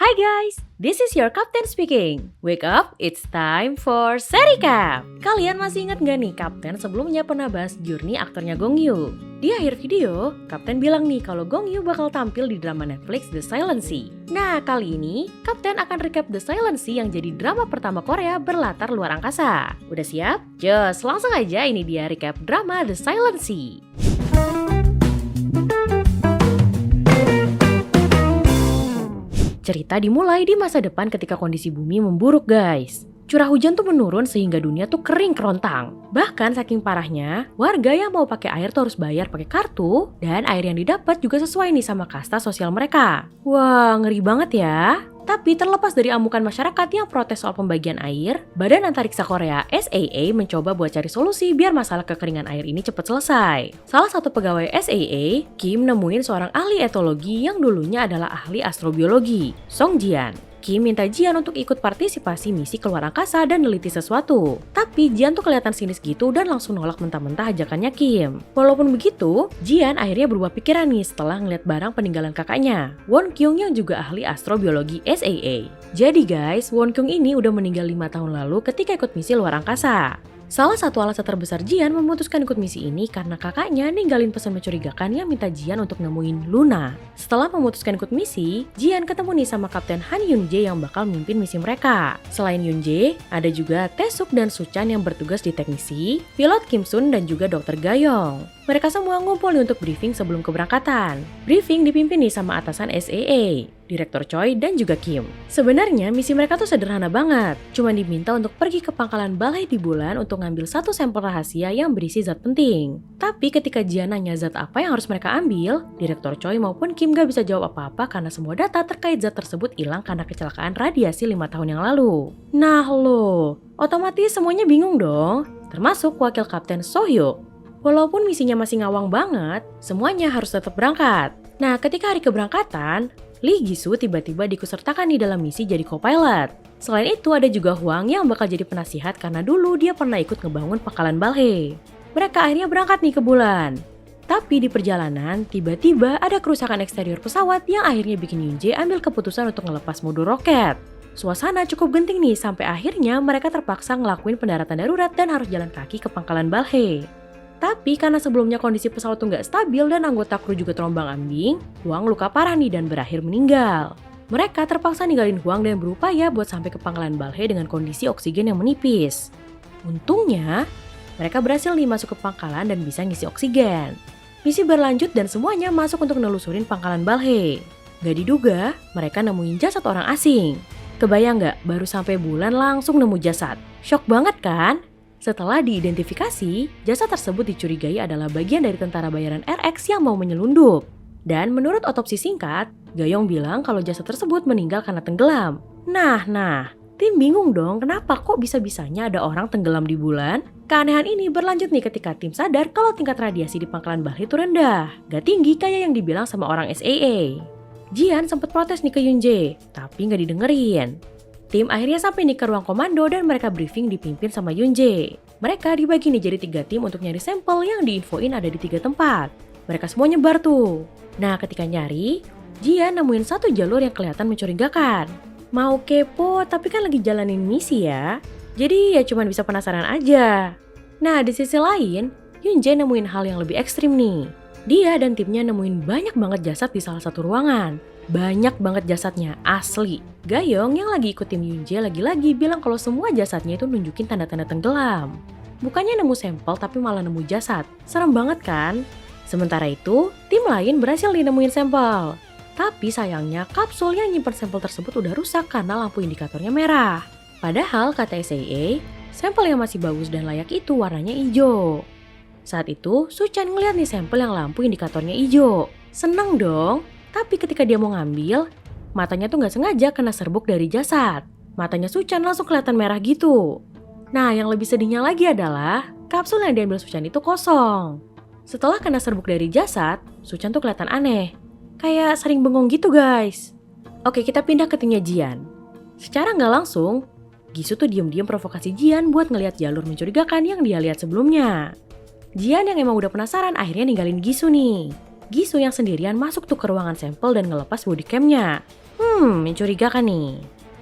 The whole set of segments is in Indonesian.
Hi guys, this is your captain speaking. Wake up, it's time for Sericap. Kalian masih ingat gak nih kapten sebelumnya pernah bahas journey aktornya Gong Yoo? Di akhir video, kapten bilang nih kalau Gong Yoo bakal tampil di drama Netflix The Silent Sea. Nah, kali ini kapten akan recap The Silent Sea yang jadi drama pertama Korea berlatar luar angkasa. Udah siap? Just langsung aja, ini dia recap drama The Silent Sea. Cerita dimulai di masa depan ketika kondisi bumi memburuk guys. Curah hujan tuh menurun sehingga dunia tuh kering kerontang. Bahkan saking parahnya, warga yang mau pakai air tuh harus bayar pakai kartu. Dan air yang didapat juga sesuai nih sama kasta sosial mereka. Wah, ngeri banget ya. Tapi terlepas dari amukan masyarakat yang protes soal pembagian air, Badan Antariksa Korea SAA mencoba buat cari solusi biar masalah kekeringan air ini cepat selesai. Salah satu pegawai SAA, Kim, nemuin seorang ahli etologi yang dulunya adalah ahli astrobiologi, Song Jian. Kim minta Jian untuk ikut partisipasi misi keluar angkasa dan neliti sesuatu. Tapi Jian tuh kelihatan sinis gitu dan langsung nolak mentah-mentah ajakannya Kim. Walaupun begitu, Jian akhirnya berubah pikiran nih setelah ngeliat barang peninggalan kakaknya, Won Kyung yang juga ahli astrobiologi SAA. Jadi guys, Won Kyung ini udah meninggal 5 tahun lalu ketika ikut misi luar angkasa. Salah satu alasan terbesar Jian memutuskan ikut misi ini karena kakaknya ninggalin pesan mencurigakan yang minta Jian untuk nemuin Luna. Setelah memutuskan ikut misi, Jian ketemu nih sama Kapten Han Yun Jae yang bakal mimpin misi mereka. Selain Yun Jae, ada juga Taesuk dan Suchan yang bertugas di teknisi, pilot Kim Sun dan juga Dr. Gayong. Mereka semua ngumpul nih untuk briefing sebelum keberangkatan. Briefing dipimpin nih sama atasan SAA, Direktur Choi dan juga Kim. Sebenarnya misi mereka tuh sederhana banget. Cuma diminta untuk pergi ke pangkalan balai di bulan untuk ngambil satu sampel rahasia yang berisi zat penting. Tapi ketika Jian nanya zat apa yang harus mereka ambil, Direktur Choi maupun Kim gak bisa jawab apa-apa karena semua data terkait zat tersebut hilang karena kecelakaan radiasi 5 tahun yang lalu. Nah loh, otomatis semuanya bingung dong, termasuk wakil kapten Sohyuk. Walaupun misinya masih ngawang banget, semuanya harus tetap berangkat. Nah, ketika hari keberangkatan, Lee Gi-soo tiba-tiba diikutsertakan di dalam misi jadi co-pilot. Selain itu ada juga Hwang yang bakal jadi penasihat karena dulu dia pernah ikut ngebangun pangkalan Balhae. Mereka akhirnya berangkat nih ke bulan. Tapi di perjalanan, tiba-tiba ada kerusakan eksterior pesawat yang akhirnya bikin Yun Jae ambil keputusan untuk ngelepas mode roket. Suasana cukup genting nih sampai akhirnya mereka terpaksa ngelakuin pendaratan darurat dan harus jalan kaki ke pangkalan Balhae. Tapi karena sebelumnya kondisi pesawat tuh nggak stabil dan anggota kru juga terombang-ambing, Hwang luka parah nih dan berakhir meninggal. Mereka terpaksa ninggalin Hwang dan berupaya buat sampai ke pangkalan Balhae dengan kondisi oksigen yang menipis. Untungnya, mereka berhasil nih masuk ke pangkalan dan bisa ngisi oksigen. Misi berlanjut dan semuanya masuk untuk nelusurin pangkalan Balhae. Gak diduga, mereka nemuin jasad orang asing. Kebayang nggak, baru sampai bulan langsung nemu jasad? Shock banget kan? Setelah diidentifikasi, jasad tersebut dicurigai adalah bagian dari tentara bayaran RX yang mau menyelundup. Dan menurut otopsi singkat, Gayong bilang kalau jasad tersebut meninggal karena tenggelam. Nah, tim bingung dong kenapa kok bisa-bisanya ada orang tenggelam di bulan? Keanehan ini berlanjut nih ketika tim sadar kalau tingkat radiasi di pangkalan Balhae itu rendah, gak tinggi kayak yang dibilang sama orang SAA. Jian sempat protes nih ke Yun Jae, tapi gak didengerin. Tim akhirnya sampai nih ke ruang komando dan mereka briefing dipimpin sama Yun Jae. Mereka dibagi nih jadi 3 tim untuk nyari sampel yang diinfoin ada di 3 tempat. Mereka semua nyebar tuh. Nah, ketika nyari, Jian nemuin satu jalur yang kelihatan mencurigakan. Mau kepo tapi kan lagi jalanin misi ya. Jadi ya cuma bisa penasaran aja. Nah, di sisi lain, Yun Jae nemuin hal yang lebih ekstrim nih. Dia dan timnya nemuin banyak banget jasad di salah satu ruangan. Banyak banget jasadnya, asli. Gayong yang lagi ikut tim Yun Jae lagi-lagi bilang kalau semua jasadnya itu nunjukin tanda-tanda tenggelam. Bukannya nemu sampel tapi malah nemu jasad. Serem banget kan? Sementara itu, tim lain berhasil nemuin sampel. Tapi sayangnya kapsul yang nyimpen sampel tersebut udah rusak karena lampu indikatornya merah. Padahal kata SAA, sampel yang masih bagus dan layak itu warnanya hijau. Saat itu, Suchan ngeliat nih sampel yang lampu indikatornya hijau. Seneng dong. Tapi ketika dia mau ngambil, matanya tuh gak sengaja kena serbuk dari jasad. Matanya Suchan langsung kelihatan merah gitu. Nah, yang lebih sedihnya lagi adalah kapsul yang diambil Suchan itu kosong. Setelah kena serbuk dari jasad, Suchan tuh kelihatan aneh. Kayak sering bengong gitu guys. Oke, kita pindah ke timnya Jian. Secara gak langsung, Gi-soo tuh diem-diem provokasi Jian buat ngeliat jalur mencurigakan yang dia lihat sebelumnya. Jian yang emang udah penasaran akhirnya ninggalin Gi-soo nih. Gi-soo yang sendirian masuk tuh ke ruangan sampel dan ngelepas bodycamnya. Mencurigakan nih.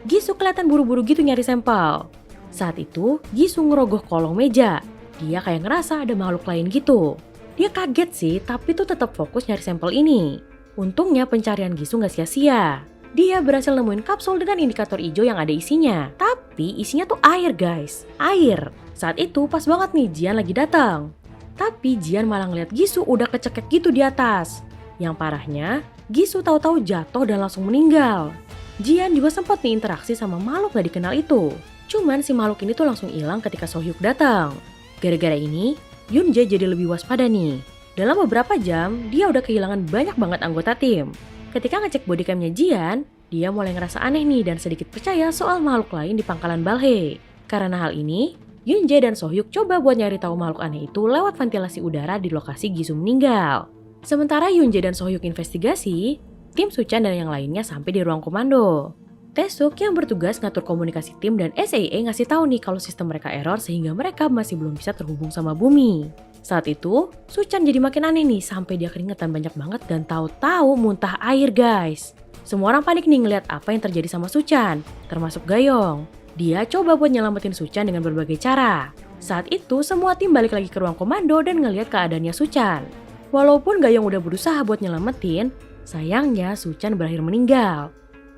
Jisoo kelihatan buru-buru gitu nyari sampel. Saat itu, Jisoo ngerogoh kolong meja. Dia kayak ngerasa ada makhluk lain gitu. Dia kaget sih, tapi tuh tetap fokus nyari sampel ini. Untungnya pencarian Jisoo gak sia-sia. Dia berhasil nemuin kapsul dengan indikator hijau yang ada isinya. Tapi isinya tuh air guys, air. Saat itu pas banget nih Jian lagi datang. Tapi Jian malah ngeliat Jisoo udah kecekek gitu di atas. Yang parahnya, Jisoo tahu-tahu jatuh dan langsung meninggal. Jian juga sempat nih interaksi sama makhluk gak dikenal itu. Cuman si makhluk ini tuh langsung hilang ketika Sohyuk datang. Gara-gara ini, Yoonjae jadi lebih waspada nih. Dalam beberapa jam, dia udah kehilangan banyak banget anggota tim. Ketika ngecek bodycamnya Jian, dia mulai ngerasa aneh nih dan sedikit percaya soal makhluk lain di pangkalan Balhae. Karena hal ini, Yoonjae dan Sohyuk coba buat nyari tahu makhluk aneh itu lewat ventilasi udara di lokasi Jisoo meninggal. Sementara Yoonjae dan Sohyuk investigasi, tim Suchan dan yang lainnya sampai di ruang komando. Taesuk yang bertugas ngatur komunikasi tim dan SAA ngasih tahu nih kalau sistem mereka error sehingga mereka masih belum bisa terhubung sama bumi. Saat itu, Suchan jadi makin aneh nih sampai dia keringetan banyak banget dan tahu-tahu muntah air guys. Semua orang panik nih ngeliat apa yang terjadi sama Suchan, termasuk Gayong. Dia coba buat nyelamatin Suchan dengan berbagai cara. Saat itu semua tim balik lagi ke ruang komando dan ngeliat keadaannya Suchan. Walaupun Gayong udah berusaha buat nyelamatin, sayangnya Suchan berakhir meninggal.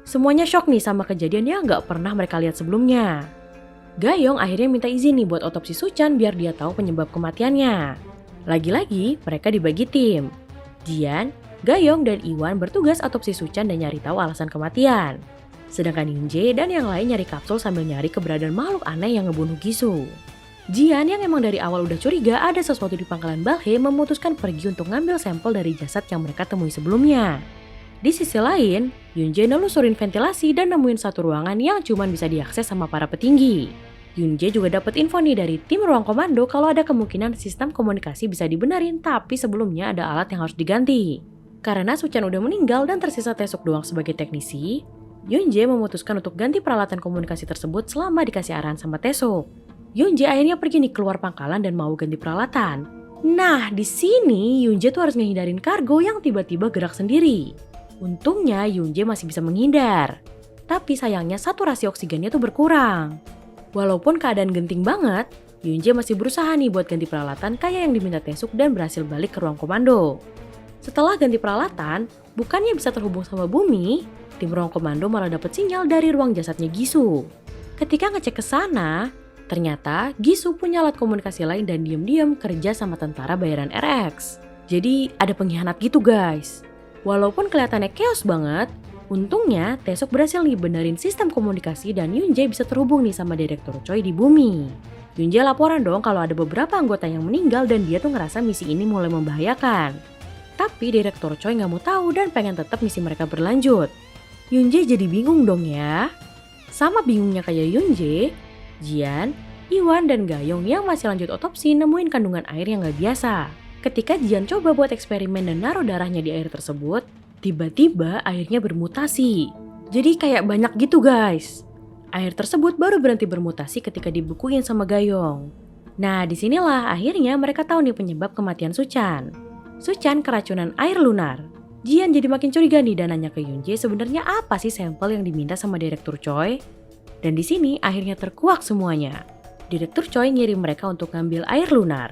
Semuanya shock nih sama kejadian yang gak pernah mereka lihat sebelumnya. Gayong akhirnya minta izin nih buat otopsi Suchan biar dia tahu penyebab kematiannya. Lagi-lagi mereka dibagi tim. Jian, Gayong, dan Iwan bertugas otopsi Suchan dan nyari tahu alasan kematian. Sedangkan Yoonjae dan yang lain nyari kapsul sambil nyari keberadaan makhluk aneh yang ngebunuh Jisoo. Jian yang emang dari awal udah curiga ada sesuatu di pangkalan Balhae memutuskan pergi untuk ngambil sampel dari jasad yang mereka temui sebelumnya. Di sisi lain, Yoonjae nelusurin ventilasi dan nemuin satu ruangan yang cuma bisa diakses sama para petinggi. Yoonjae juga dapat info nih dari tim ruang komando kalau ada kemungkinan sistem komunikasi bisa dibenerin tapi sebelumnya ada alat yang harus diganti. Karena Suchan udah meninggal dan tersisa Taesuk doang sebagai teknisi, Yoonjae memutuskan untuk ganti peralatan komunikasi tersebut selama dikasih arahan sama Taesuk. Yoonjae akhirnya pergi nih keluar pangkalan dan mau ganti peralatan. Nah, di sini Yoonjae tuh harus ngehindarin kargo yang tiba-tiba gerak sendiri. Untungnya Yoonjae masih bisa menghindar. Tapi sayangnya saturasi oksigennya tuh berkurang. Walaupun keadaan genting banget, Yoonjae masih berusaha nih buat ganti peralatan kayak yang diminta Taesuk dan berhasil balik ke ruang komando. Setelah ganti peralatan, bukannya bisa terhubung sama bumi, tim ruang komando malah dapat sinyal dari ruang jasadnya Jisoo. Ketika ngecek ke sana, ternyata Jisoo punya alat komunikasi lain dan diam-diam kerja sama tentara bayaran RX. Jadi ada pengkhianat gitu guys. Walaupun kelihatannya chaos banget, untungnya Taesuk berhasil nih benerin sistem komunikasi dan Yoonjae bisa terhubung nih sama Direktur Choi di bumi. Yoonjae laporan dong kalau ada beberapa anggota yang meninggal dan dia tuh ngerasa misi ini mulai membahayakan. Tapi Direktur Choi nggak mau tahu dan pengen tetap misi mereka berlanjut. Yoonjae jadi bingung dong ya. Sama bingungnya kayak Yoonjae, Jian, Iwan, dan Gayong yang masih lanjut otopsi nemuin kandungan air yang nggak biasa. Ketika Jian coba buat eksperimen dan naruh darahnya di air tersebut, tiba-tiba airnya bermutasi. Jadi kayak banyak gitu guys. Air tersebut baru berhenti bermutasi ketika dibukuin sama Gayong. Nah disinilah akhirnya mereka tahu nih penyebab kematian Suchan. Suchan keracunan air lunar. Jian jadi makin curiga nih dan nanya ke Yoonjae sebenarnya apa sih sampel yang diminta sama Direktur Choi. Dan di sini akhirnya terkuak semuanya. Direktur Choi ngirim mereka untuk ngambil air lunar.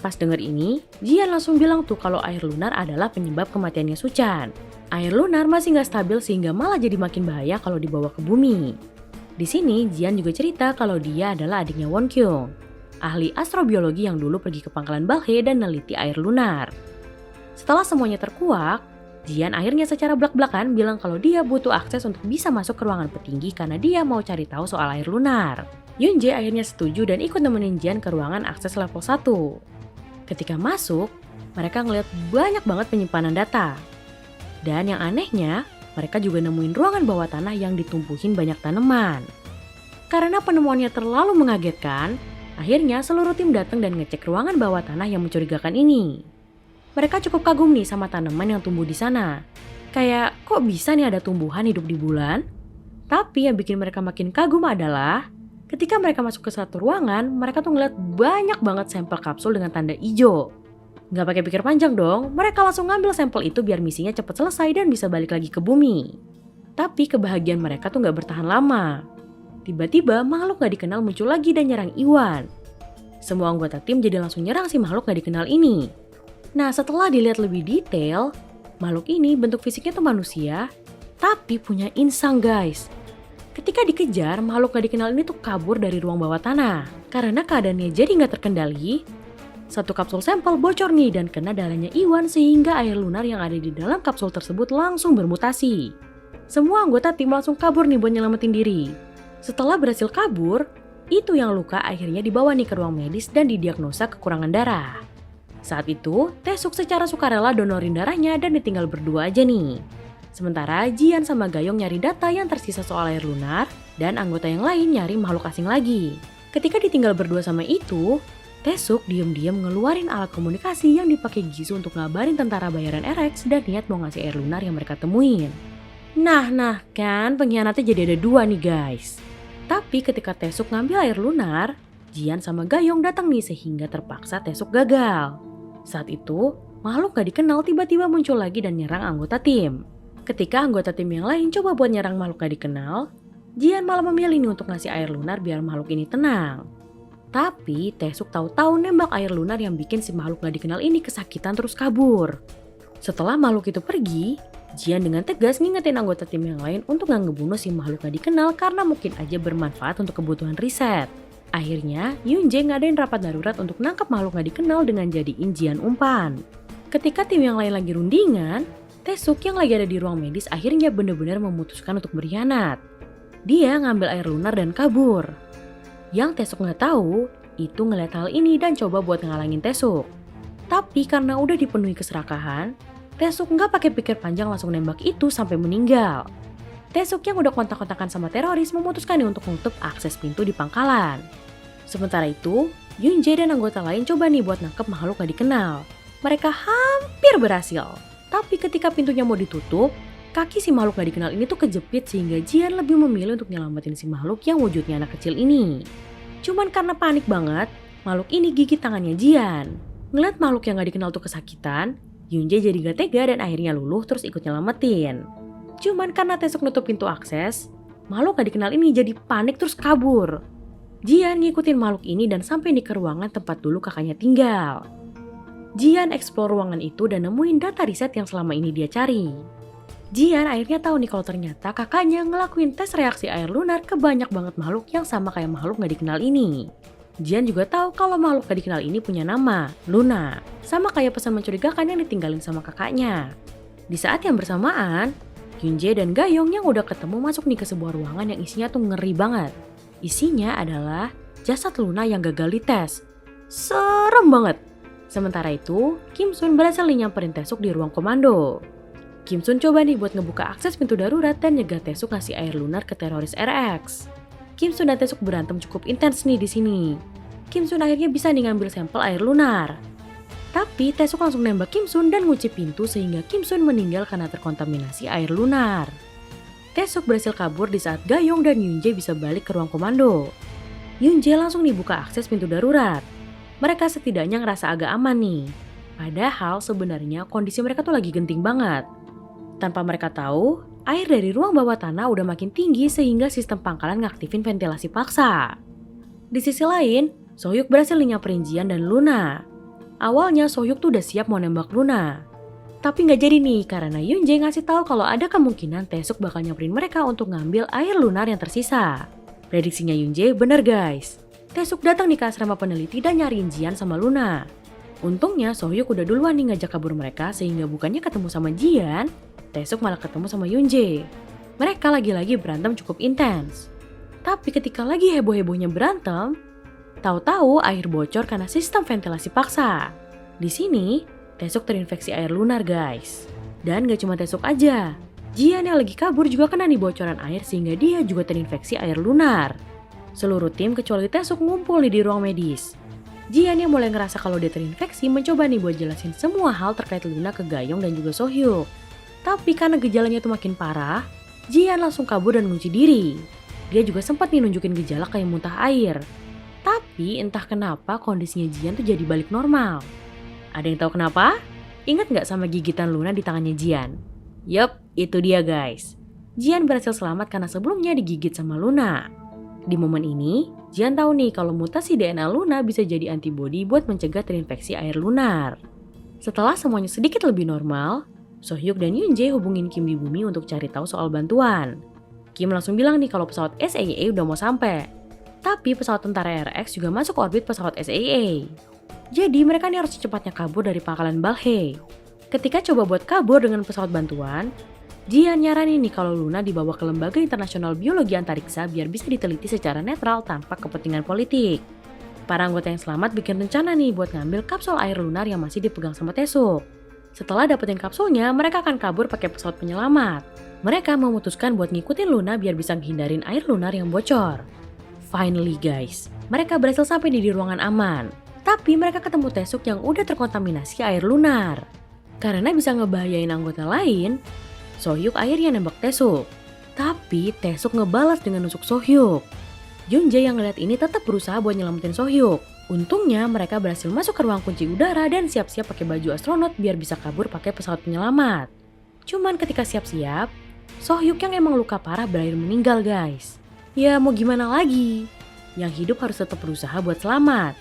Pas denger ini, Jian langsung bilang tuh kalau air lunar adalah penyebab kematiannya Suchan. Air lunar masih nggak stabil sehingga malah jadi makin bahaya kalau dibawa ke bumi. Di sini, Jian juga cerita kalau dia adalah adiknya Won Kyung, ahli astrobiologi yang dulu pergi ke pangkalan Balhae dan neliti air lunar. Setelah semuanya terkuak, Jian akhirnya secara blak-blakan bilang kalau dia butuh akses untuk bisa masuk ke ruangan petinggi karena dia mau cari tahu soal air lunar. Yoonjae akhirnya setuju dan ikut nemenin Jian ke ruangan akses level 1. Ketika masuk, mereka ngeliat banyak banget penyimpanan data. Dan yang anehnya, mereka juga nemuin ruangan bawah tanah yang ditumpuhin banyak tanaman. Karena penemuannya terlalu mengagetkan, akhirnya seluruh tim datang dan ngecek ruangan bawah tanah yang mencurigakan ini. Mereka cukup kagum nih sama tanaman yang tumbuh di sana. Kayak, kok bisa nih ada tumbuhan hidup di bulan? Tapi yang bikin mereka makin kagum adalah ketika mereka masuk ke satu ruangan, mereka tuh ngeliat banyak banget sampel kapsul dengan tanda hijau. Nggak pakai pikir panjang dong, mereka langsung ngambil sampel itu biar misinya cepat selesai dan bisa balik lagi ke bumi. Tapi kebahagiaan mereka tuh gak bertahan lama. Tiba-tiba makhluk gak dikenal muncul lagi dan nyerang Iwan. Semua anggota tim jadi langsung nyerang si makhluk gak dikenal ini. Nah, setelah dilihat lebih detail, makhluk ini bentuk fisiknya tuh manusia, tapi punya insang guys. Ketika dikejar, makhluk gak dikenal ini tuh kabur dari ruang bawah tanah. Karena keadaannya jadi gak terkendali, satu kapsul sampel bocor nih dan kena darahnya Iwan sehingga air lunar yang ada di dalam kapsul tersebut langsung bermutasi. Semua anggota tim langsung kabur nih buat nyelamatin diri. Setelah berhasil kabur, itu yang luka akhirnya dibawa nih ke ruang medis dan didiagnosa kekurangan darah. Saat itu, Taesuk secara sukarela donorin darahnya dan ditinggal berdua aja nih. Sementara Jian sama Gayong nyari data yang tersisa soal air lunar dan anggota yang lain nyari makhluk asing lagi. Ketika ditinggal berdua sama itu, Taesuk diam-diam ngeluarin alat komunikasi yang dipakai Jisoo untuk ngabarin tentara bayaran RX dan niat mau ngasih air lunar yang mereka temuin. Nah kan pengkhianatnya jadi ada dua nih guys. Tapi ketika Taesuk ngambil air lunar, Jian sama Gayong datang nih sehingga terpaksa Taesuk gagal. Saat itu, makhluk gak dikenal tiba-tiba muncul lagi dan nyerang anggota tim. Ketika anggota tim yang lain coba buat nyerang makhluk gak dikenal, Jian malah memilih nih untuk ngasih air lunar biar makhluk ini tenang. Tapi Taesuk tahu-tahu nembak air lunar yang bikin si makhluk gak dikenal ini kesakitan terus kabur. Setelah makhluk itu pergi, Jian dengan tegas ngingetin anggota tim yang lain untuk gak ngebunuh si makhluk gak dikenal karena mungkin aja bermanfaat untuk kebutuhan riset. Akhirnya, Yunjae ngadain rapat darurat untuk nangkap makhluk gak dikenal dengan jadiin Jian umpan. Ketika tim yang lain lagi rundingan, Taesuk yang lagi ada di ruang medis akhirnya benar-benar memutuskan untuk berkhianat. Dia ngambil air lunar dan kabur. Yang Taesuk nggak tahu, itu ngeliat hal ini dan coba buat ngalangin Taesuk. Tapi karena udah dipenuhi keserakahan, Taesuk nggak pakai pikir panjang langsung nembak itu sampai meninggal. Taesuk yang udah kontak-kontakan sama teroris memutuskan nih untuk menutup akses pintu di pangkalan. Sementara itu, Yunjae dan anggota lain coba nih buat nangkep makhluk gak dikenal. Mereka hampir berhasil. Tapi ketika pintunya mau ditutup, kaki si makhluk gak dikenal ini tuh kejepit sehingga Jian lebih memilih untuk nyelamatin si makhluk yang wujudnya anak kecil ini. Cuman karena panik banget, makhluk ini gigit tangannya Jian. Ngeliat makhluk yang gak dikenal tuh kesakitan, Yunjae jadi gak tega dan akhirnya luluh terus ikut nyelamatin. Cuman karena Taesuk nutup pintu akses, makhluk gak dikenal ini jadi panik terus kabur. Jian ngikutin makhluk ini dan sampai nih ke ruangan tempat dulu kakaknya tinggal. Jian eksplor ruangan itu dan nemuin data riset yang selama ini dia cari. Jian akhirnya tahu nih kalau ternyata kakaknya ngelakuin tes reaksi air lunar ke banyak banget makhluk yang sama kayak makhluk gak dikenal ini. Jian juga tahu kalau makhluk gak dikenal ini punya nama, Luna. Sama kayak pesan mencurigakan yang ditinggalin sama kakaknya. Di saat yang bersamaan, Yunjae dan Gayong yang udah ketemu masuk nih ke sebuah ruangan yang isinya tuh ngeri banget. Isinya adalah jasad Luna yang gagal dites. Serem banget. Sementara itu, Kim Sun berhasil nyamperin Taesuk di ruang komando. Kim Sun coba nih buat ngebuka akses pintu darurat dan nyegah Taesuk ngasih air lunar ke teroris RX. Kim Sun dan Taesuk berantem cukup intens nih di sini. Kim Sun akhirnya bisa nih ngambil sampel air lunar. Tapi Taesuk langsung nembak Kim Sun dan ngunci pintu sehingga Kim Sun meninggal karena terkontaminasi air lunar. Taesuk berhasil kabur di saat Gayong dan Yunjae bisa balik ke ruang komando. Yunjae langsung dibuka akses pintu darurat. Mereka setidaknya ngerasa agak aman nih. Padahal sebenarnya kondisi mereka tuh lagi genting banget. Tanpa mereka tahu, air dari ruang bawah tanah udah makin tinggi sehingga sistem pangkalan ngaktifin ventilasi paksa. Di sisi lain, Sohyuk berhasil nyamperin Jian dan Luna. Awalnya Sohyuk tuh udah siap mau nembak Luna. Tapi nggak jadi nih karena Yunjae ngasih tahu kalau ada kemungkinan Taesuk bakal nyamperin mereka untuk ngambil air lunar yang tersisa. Prediksinya Yunjae bener guys. Taesuk datang nih ke asrama peneliti dan nyariin Jian sama Luna. Untungnya Sohyuk udah duluan nih ngajak kabur mereka sehingga bukannya ketemu sama Jian, Taesuk malah ketemu sama Yunjae. Mereka lagi-lagi berantem cukup intens. Tapi ketika lagi heboh-hebohnya berantem, tahu-tahu air bocor karena sistem ventilasi paksa. Di sini, Taesuk terinfeksi air lunar guys. Dan gak cuma Taesuk aja, Jian yang lagi kabur juga kena nih bocoran air sehingga dia juga terinfeksi air lunar. Seluruh tim kecuali Taesuk ngumpul nih di ruang medis. Jian yang mulai ngerasa kalau dia terinfeksi mencoba nih buat jelasin semua hal terkait Luna ke Gayong dan juga Sohyuk. Tapi karena gejalanya tuh makin parah, Jian langsung kabur dan ngunci diri. Dia juga sempat nih nunjukin gejala kayak muntah air. Tapi entah kenapa kondisinya Jian tuh jadi balik normal. Ada yang tahu kenapa? Ingat nggak sama gigitan Luna di tangannya Jian? Yup, itu dia guys. Jian berhasil selamat karena sebelumnya digigit sama Luna. Di momen ini, Jian tahu nih kalau mutasi DNA Luna bisa jadi antibodi buat mencegah terinfeksi air lunar. Setelah semuanya sedikit lebih normal, Sohyuk dan Yoonjae hubungin Kim di bumi untuk cari tahu soal bantuan. Kim langsung bilang nih kalau pesawat SAA udah mau sampai. Tapi pesawat tentara RX juga masuk orbit pesawat SAA. Jadi mereka nih harus secepatnya kabur dari pangkalan Balhae. Ketika coba buat kabur dengan pesawat bantuan, Jian nyaranin nih kalau Luna dibawa ke Lembaga Internasional Biologi Antariksa biar bisa diteliti secara netral tanpa kepentingan politik. Para anggota yang selamat bikin rencana nih buat ngambil kapsul air lunar yang masih dipegang sama Taesuk. Setelah dapetin kapsulnya, mereka akan kabur pakai pesawat penyelamat. Mereka memutuskan buat ngikutin Luna biar bisa menghindarin air lunar yang bocor. Finally guys, mereka berhasil sampai di ruangan aman. Tapi mereka ketemu Taesuk yang udah terkontaminasi air lunar. Karena bisa ngebahayain anggota lain, Sohyuk akhirnya nembak Taesuk. Tapi Taesuk ngebalas dengan nusuk Sohyuk. Yoonjae yang ngeliat ini tetap berusaha buat nyelamatin Sohyuk. Untungnya mereka berhasil masuk ke ruang kunci udara dan siap-siap pakai baju astronot biar bisa kabur pakai pesawat penyelamat. Cuman ketika siap-siap, Sohyuk yang emang luka parah berakhir meninggal guys. Ya mau gimana lagi? Yang hidup harus tetap berusaha buat selamat.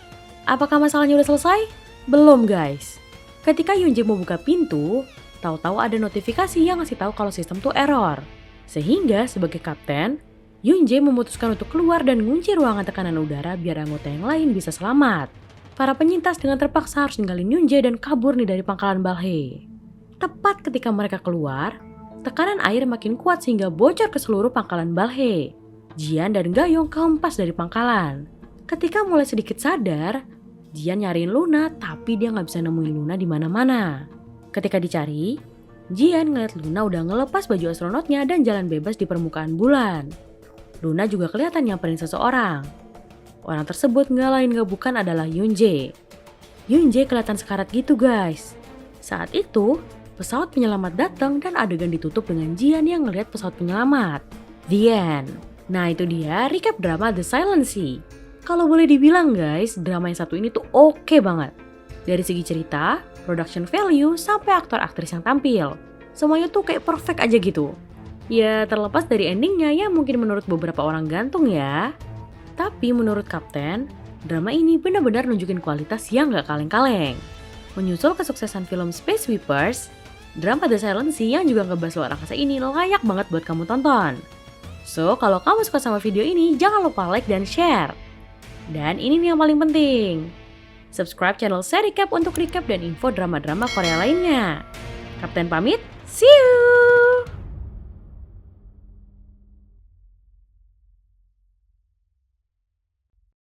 Apakah masalahnya udah selesai? Belum guys. Ketika Yoonjae mau buka pintu, tahu-tahu ada notifikasi yang ngasih tahu kalau sistem tuh error. Sehingga sebagai kapten, Yoonjae memutuskan untuk keluar dan ngunci ruangan tekanan udara biar anggota yang lain bisa selamat. Para penyintas dengan terpaksa harus ninggalin Yoonjae dan kabur nih dari pangkalan Balhae. Tepat ketika mereka keluar, tekanan air makin kuat sehingga bocor ke seluruh pangkalan Balhae. Jian dan Gayong kehempas dari pangkalan. Ketika mulai sedikit sadar, Jian nyariin Luna tapi dia nggak bisa nemuin Luna di mana-mana. Ketika dicari, Jian ngeliat Luna udah ngelepas baju astronotnya dan jalan bebas di permukaan bulan. Luna juga kelihatan nyamperin seseorang. Orang tersebut nggak lain nggak bukan adalah Yoonjae. Yoonjae kelihatan sekarat gitu guys. Saat itu, pesawat penyelamat datang dan adegan ditutup dengan Jian yang ngeliat pesawat penyelamat. The end. Nah itu dia recap drama The Silent Sea. Kalau boleh dibilang guys, drama yang satu ini tuh oke banget. Dari segi cerita, production value, sampai aktor-aktris yang tampil. Semuanya tuh kayak perfect aja gitu. Ya terlepas dari endingnya ya mungkin menurut beberapa orang gantung ya. Tapi menurut Kapten, drama ini benar-benar nunjukin kualitas yang gak kaleng-kaleng. Menyusul kesuksesan film Space Sweepers, drama The Silent Sea yang juga ngebahas luar angkasa ini layak banget buat kamu tonton. So kalau kamu suka sama video ini, jangan lupa like dan share. Dan ini nih yang paling penting. Subscribe channel Sericap untuk recap dan info drama-drama Korea lainnya. Kapten pamit, see you!